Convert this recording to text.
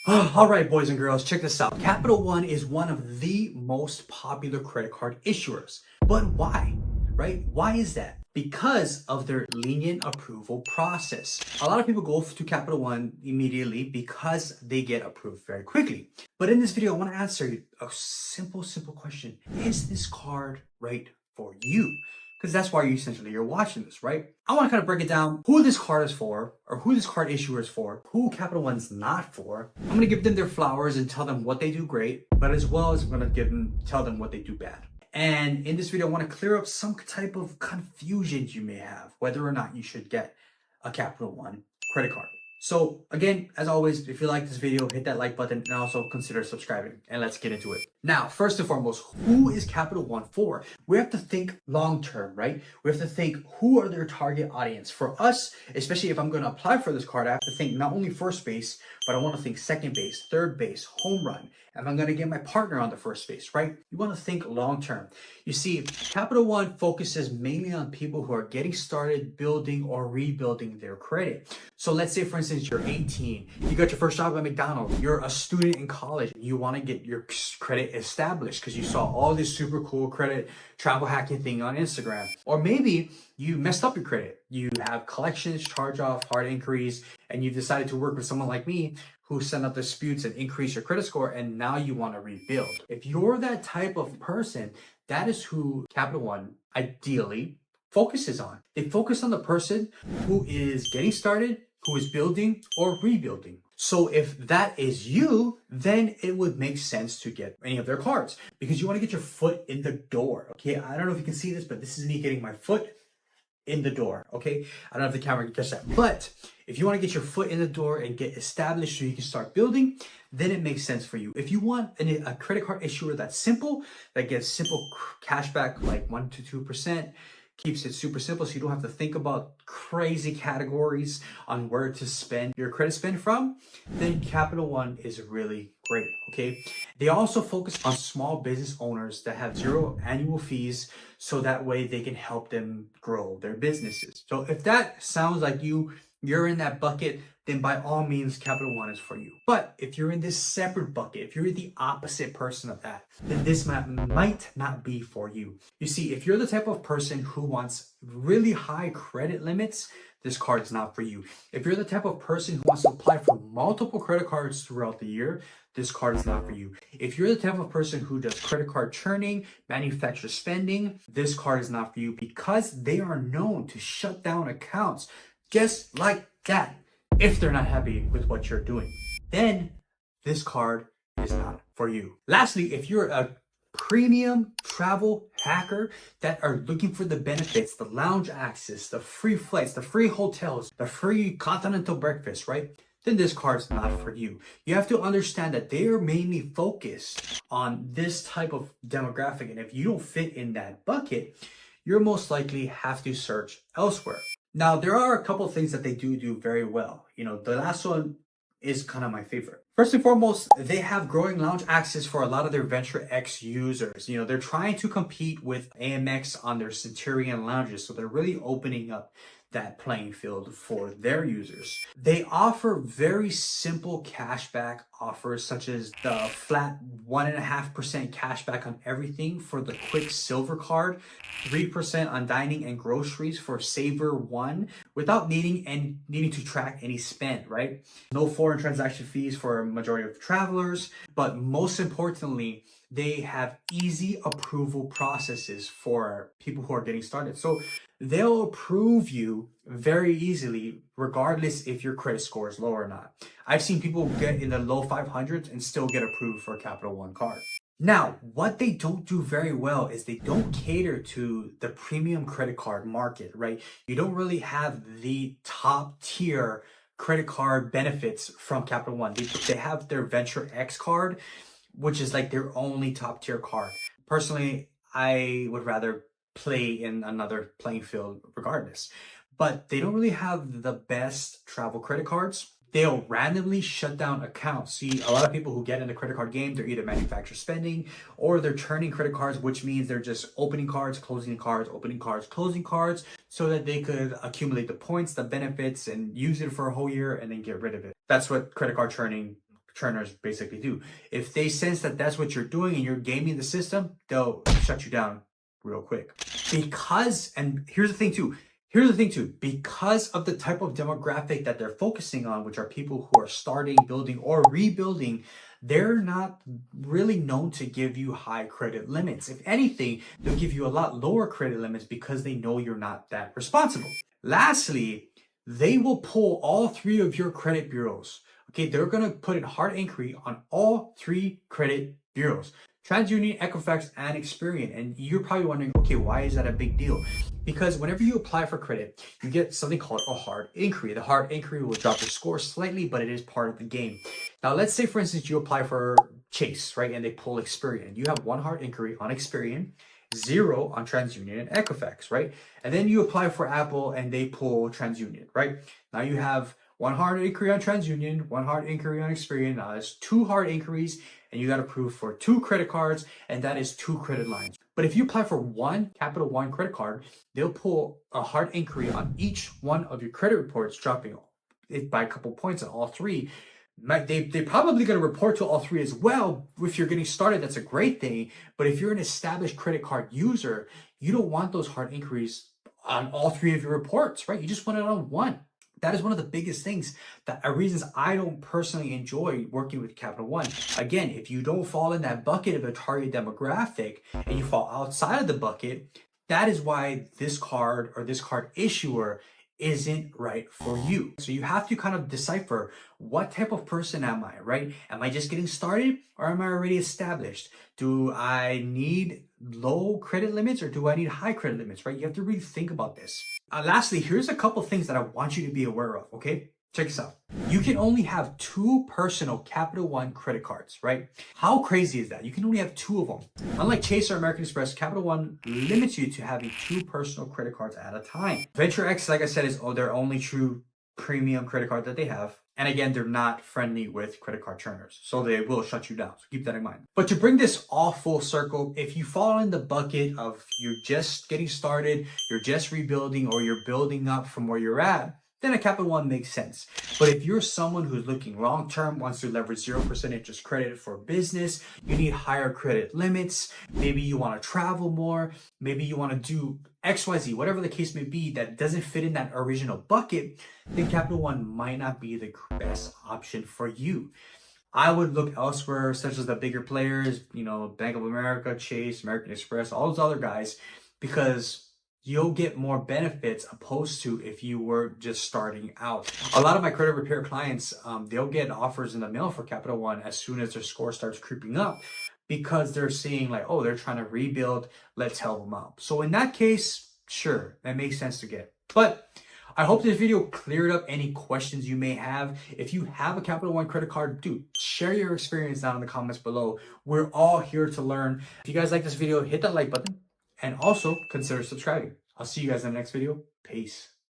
All right, boys and girls, check this out. Capital One is one of the most popular credit card issuers. But why? Right? Why is that? Because of their lenient approval process. A lot of people go to Capital One immediately because they get approved very quickly. But in this video, I want to answer a simple question. Is this card right for you? Because that's why you're watching this, right? I want to kind of break it down who this card is for, or who this card issuer is for, who Capital One's not for. I'm going to give them their flowers and tell them what they do great, but as well as I'm going to tell them what they do bad. And in this video, I want to clear up some type of confusions you may have, whether or not you should get a Capital One credit card. So again, as always, if you like this video, hit that like button and also consider subscribing, and let's get into it. Now, first and foremost, who is Capital One for? We have to think long term, right? We have to think, who are their target audience? For us, especially if I'm going to apply for this card, I have to think not only first base, but I want to think second base, third base, home run. And I'm going to get my partner on the first base, right? You want to think long term. You see, Capital One focuses mainly on people who are getting started building or rebuilding their credit. So let's say, for instance, you're 18, you got your first job at McDonald's, you're a student in college, you want to get your credit established because you saw all this super cool credit travel hacking thing on Instagram. Or maybe you messed up your credit. You have collections, charge-off, hard inquiries, and you've decided to work with someone like me who send up disputes and increase your credit score, and now you want to rebuild. If you're that type of person, that is who Capital One ideally focuses on. They focus on the person who is getting started, who is building or rebuilding. So if that is you, then it would make sense to get any of their cards because you want to get your foot in the door. Okay, I don't know if you can see this, but this is me getting my foot in the door. Okay, I don't know if the camera can catch that, but if you want to get your foot in the door and get established so you can start building, then it makes sense for you. If you want a credit card issuer that's simple, that gets simple cash back like 1 to 2%, keeps it super simple so you don't have to think about crazy categories on where to spend your credit spend from, then Capital One is really great, okay? They also focus on small business owners that have zero annual fees so that way they can help them grow their businesses. So if that sounds like you're in that bucket, then by all means, Capital One is for you. But if you're in this separate bucket, if you're the opposite person of that, then this might not be for you. You see, if you're the type of person who wants really high credit limits, this card is not for you. If you're the type of person who wants to apply for multiple credit cards throughout the year, this card is not for you. If you're the type of person who does credit card churning, manufacturer spending, this card is not for you because they are known to shut down accounts just like that if they're not happy with what you're doing. Then this card is not for you. Lastly, if you're a premium travel hacker that are looking for the benefits, the lounge access, the free flights, the free hotels, the free continental breakfast, right? Then this card's not for you. You have to understand that they are mainly focused on this type of demographic. And if you don't fit in that bucket, you'll most likely have to search elsewhere. Now, there are a couple of things that they do very well. You know, the last one is kind of my favorite. First and foremost, they have growing lounge access for a lot of their Venture X users. You know, they're trying to compete with AMX on their Centurion lounges. So they're really opening up that playing field for their users. They offer very simple cashback offers such as the flat 1.5% cashback on everything for the Quick Silver card, 3% on dining and groceries for Saver One without needing to track any spend, right? No foreign transaction fees for a majority of travelers, but most importantly, they have easy approval processes for people who are getting started. So they'll approve you very easily, regardless if your credit score is low or not. I've seen people get in the low 500s and still get approved for a Capital One card. Now, what they don't do very well is they don't cater to the premium credit card market, right? You don't really have the top tier credit card benefits from Capital One. They have their Venture X card, which is like their only top tier card. Personally, I would rather play in another playing field regardless. But they don't really have the best travel credit cards. They'll randomly shut down accounts. See, a lot of people who get in the credit card game, they're either manufacturer spending or they're churning credit cards, which means they're just opening cards, closing cards, opening cards, closing cards, so that they could accumulate the points, the benefits, and use it for a whole year and then get rid of it. That's what credit card churning churners basically do. If they sense that that's what you're doing and you're gaming the system, they'll shut you down real quick. And here's the thing too, because of the type of demographic that they're focusing on, which are people who are starting, building, or rebuilding, they're not really known to give you high credit limits. If anything, they'll give you a lot lower credit limits because they know you're not that responsible. Lastly, they will pull all 3 of your credit bureaus. Okay, they're gonna put in hard inquiry on all 3 credit bureaus: TransUnion, Equifax, and Experian. And you're probably wondering, okay, why is that a big deal? Because whenever you apply for credit, you get something called a hard inquiry. The hard inquiry will drop your score slightly, but it is part of the game. Now, let's say, for instance, you apply for Chase, right? And they pull Experian. You have 1 hard inquiry on Experian, 0 on TransUnion and Equifax, right? And then you apply for Apple and they pull TransUnion, right? Now you have 1 hard inquiry on TransUnion, 1 hard inquiry on Experian. Now that's 2 hard inquiries, and you got approved for 2 credit cards, and that is 2 credit lines. But if you apply for 1 Capital One credit card, they'll pull a hard inquiry on each one of your credit reports, dropping it by a couple points on all 3. They probably going to report to all 3 as well. If you're getting started, that's a great thing. But if you're an established credit card user, you don't want those hard inquiries on all 3 of your reports, right? You just want it on 1. That is one of the biggest things, reasons I don't personally enjoy working with Capital One. Again, if you don't fall in that bucket of a target demographic and you fall outside of the bucket, that is why this card or this card issuer isn't right for you. So you have to kind of decipher, what type of person am I, right? Am I just getting started, or am I already established? Do I need low credit limits, or do I need high credit limits, right? You have to really think about this. Lastly, here's a couple things that I want you to be aware of, okay? Check this out. You can only have 2 personal Capital One credit cards, right? How crazy is that? You can only have 2 of them. Unlike Chase or American Express, Capital One limits you to having 2 personal credit cards at a time. Venture X, like I said, is their only true premium credit card that they have. And again, they're not friendly with credit card churners, so they will shut you down. So keep that in mind. But to bring this all full circle, if you fall in the bucket of you're just getting started, you're just rebuilding, or you're building up from where you're at, then a Capital One makes sense. But if you're someone who's looking long-term, wants to leverage 0% interest credit for business, you need higher credit limits, maybe you want to travel more, maybe you want to do XYZ, whatever the case may be, that doesn't fit in that original bucket, then Capital One might not be the best option for you. I would look elsewhere, such as the bigger players, Bank of America, Chase, American Express, all those other guys, because you'll get more benefits opposed to if you were just starting out. A lot of my credit repair clients, they'll get offers in the mail for Capital One as soon as their score starts creeping up, because they're seeing like, oh, they're trying to rebuild, let's help them out. So in that case, sure, that makes sense to get. But I hope this video cleared up any questions you may have. If you have a Capital One credit card, dude, share your experience down in the comments below. We're all here to learn. If you guys like this video, hit that like button and also consider subscribing. I'll see you guys in the next video. Peace.